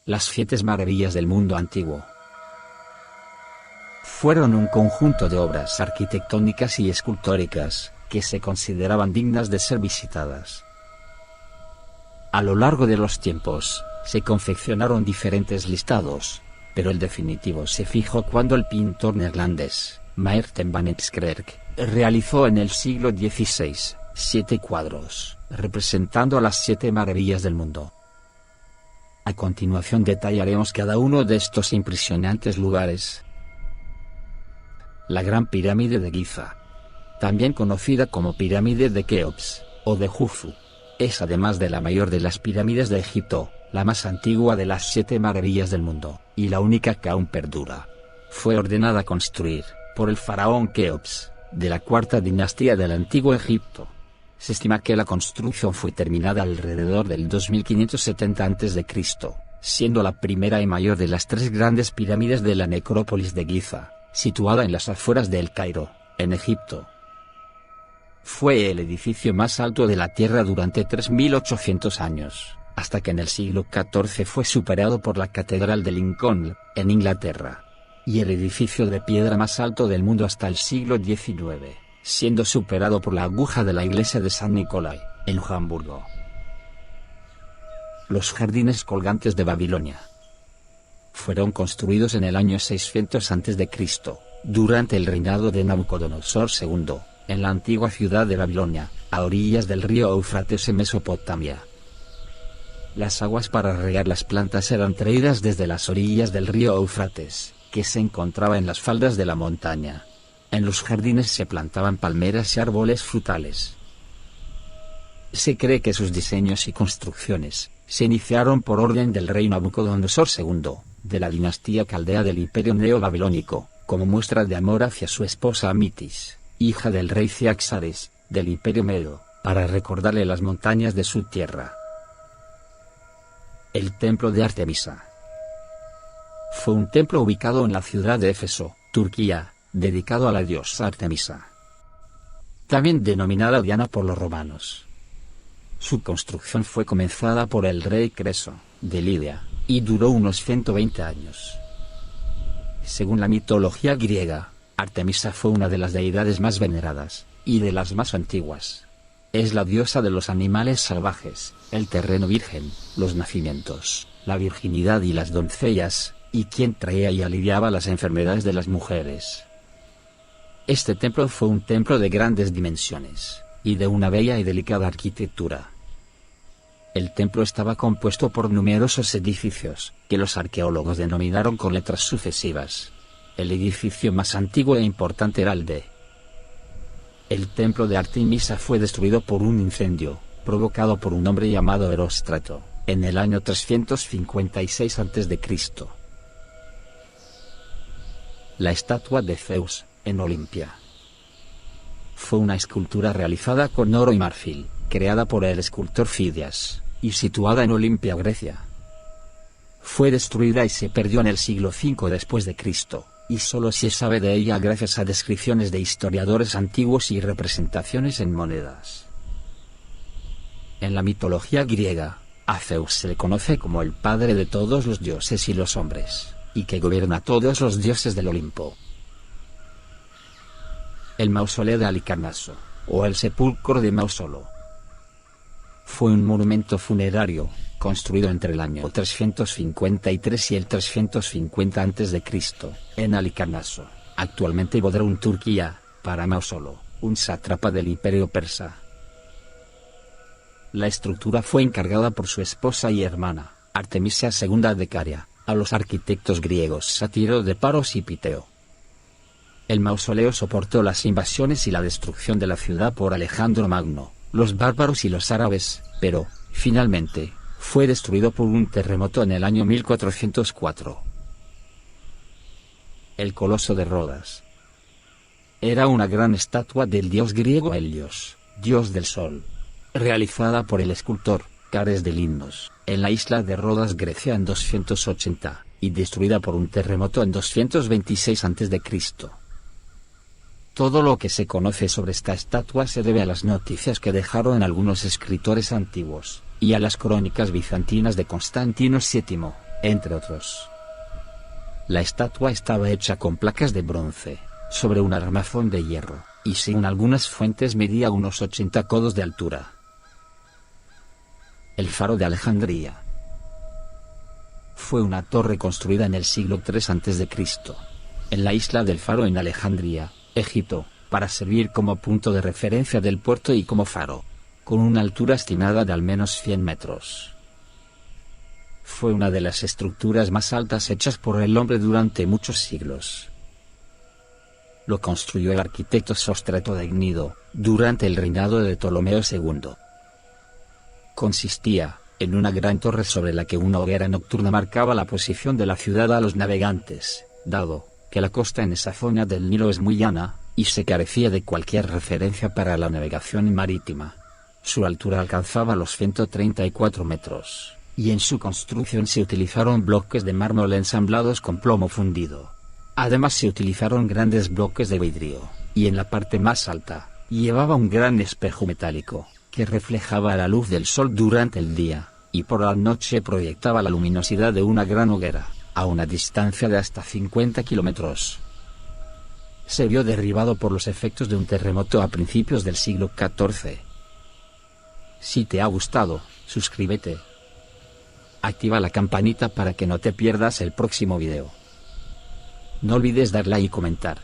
Las 7 maravillas del mundo antiguo fueron un conjunto de obras arquitectónicas y escultóricas, que se consideraban dignas de ser visitadas. A lo largo de los tiempos, se confeccionaron diferentes listados, pero el definitivo se fijó cuando el pintor neerlandés, Maarten van Heemskerk, realizó en el siglo XVI, 7 cuadros, representando a las 7 maravillas del mundo. A continuación detallaremos cada uno de estos impresionantes lugares. La Gran Pirámide de Giza, también conocida como Pirámide de Keops, o de Jufu, es además de la mayor de las pirámides de Egipto, la más antigua de las 7 maravillas del mundo, y la única que aún perdura. Fue ordenada construir, por el faraón Keops, de la 4ª dinastía del Antiguo Egipto. Se estima que la construcción fue terminada alrededor del 2570 a.C., siendo la primera y mayor de las 3 grandes pirámides de la necrópolis de Giza, situada en las afueras de El Cairo, en Egipto. Fue el edificio más alto de la Tierra durante 3800 años, hasta que en el siglo XIV fue superado por la Catedral de Lincoln, en Inglaterra, y el edificio de piedra más alto del mundo hasta el siglo XIX, siendo superado por la aguja de la iglesia de San Nicolai, en Hamburgo. Los jardines colgantes de Babilonia fueron construidos en el año 600 a.C., durante el reinado de Nabucodonosor II, en la antigua ciudad de Babilonia, a orillas del río Éufrates en Mesopotamia. Las aguas para regar las plantas eran traídas desde las orillas del río Éufrates, que se encontraba en las faldas de la montaña. En los jardines se plantaban palmeras y árboles frutales. Se cree que sus diseños y construcciones se iniciaron por orden del rey Nabucodonosor II, de la dinastía caldea del Imperio Neobabilónico, como muestra de amor hacia su esposa Amitis, hija del rey Ciaxares, del Imperio Medo, para recordarle las montañas de su tierra. El Templo de Artemisa fue un templo ubicado en la ciudad de Éfeso, Turquía, dedicado a la diosa Artemisa, también denominada Diana por los romanos. Su construcción fue comenzada por el rey Creso, de Lidia, y duró unos 120 años. Según la mitología griega, Artemisa fue una de las deidades más veneradas, y de las más antiguas. Es la diosa de los animales salvajes, el terreno virgen, los nacimientos, la virginidad y las doncellas, y quien traía y aliviaba las enfermedades de las mujeres. Este templo fue un templo de grandes dimensiones, y de una bella y delicada arquitectura. El templo estaba compuesto por numerosos edificios, que los arqueólogos denominaron con letras sucesivas. El edificio más antiguo e importante era el El templo de Artemisa fue destruido por un incendio, provocado por un hombre llamado Heróstrato, en el año 356 a.C. La estatua de Zeus, en Olimpia, fue una escultura realizada con oro y marfil, creada por el escultor Fidias, y situada en Olimpia, Grecia. Fue destruida y se perdió en el siglo V después de Cristo, y solo se sabe de ella gracias a descripciones de historiadores antiguos y representaciones en monedas. En la mitología griega, a Zeus se le conoce como el padre de todos los dioses y los hombres, y que gobierna a todos los dioses del Olimpo. El mausoleo de Halicarnaso, o el sepulcro de Mausolo, fue un monumento funerario, construido entre el año 353 y el 350 a.C., en Halicarnaso, actualmente Bodrum, Turquía, para Mausolo, un sátrapa del Imperio Persa. La estructura fue encargada por su esposa y hermana, Artemisia II de Caria, a los arquitectos griegos Sátiro de Paros y Piteo. El mausoleo soportó las invasiones y la destrucción de la ciudad por Alejandro Magno, los bárbaros y los árabes, pero, finalmente, fue destruido por un terremoto en el año 1404. El Coloso de Rodas era una gran estatua del dios griego Helios, dios del sol, realizada por el escultor Cares de Limnos, en la isla de Rodas, Grecia, en 280, y destruida por un terremoto en 226 a.C. Todo lo que se conoce sobre esta estatua se debe a las noticias que dejaron algunos escritores antiguos, y a las crónicas bizantinas de Constantino VII, entre otros. La estatua estaba hecha con placas de bronce, sobre un armazón de hierro, y según algunas fuentes medía unos 80 codos de altura. El faro de Alejandría fue una torre construida en el siglo III a.C., en la isla del Faro en Alejandría, Egipto, para servir como punto de referencia del puerto y como faro, con una altura estimada de al menos 100 metros. Fue una de las estructuras más altas hechas por el hombre durante muchos siglos. Lo construyó el arquitecto Sóstrato de Gnido, durante el reinado de Ptolomeo II. Consistía en una gran torre sobre la que una hoguera nocturna marcaba la posición de la ciudad a los navegantes, dado que la costa en esa zona del Nilo es muy llana, y se carecía de cualquier referencia para la navegación marítima. Su altura alcanzaba los 134 metros, y en su construcción se utilizaron bloques de mármol ensamblados con plomo fundido. Además se utilizaron grandes bloques de vidrio, y en la parte más alta, llevaba un gran espejo metálico, que reflejaba la luz del sol durante el día, y por la noche proyectaba la luminosidad de una gran hoguera, a una distancia de hasta 50 kilómetros. Se vio derribado por los efectos de un terremoto a principios del siglo XIV. Si te ha gustado, suscríbete. Activa la campanita para que no te pierdas el próximo video. No olvides dar like y comentar.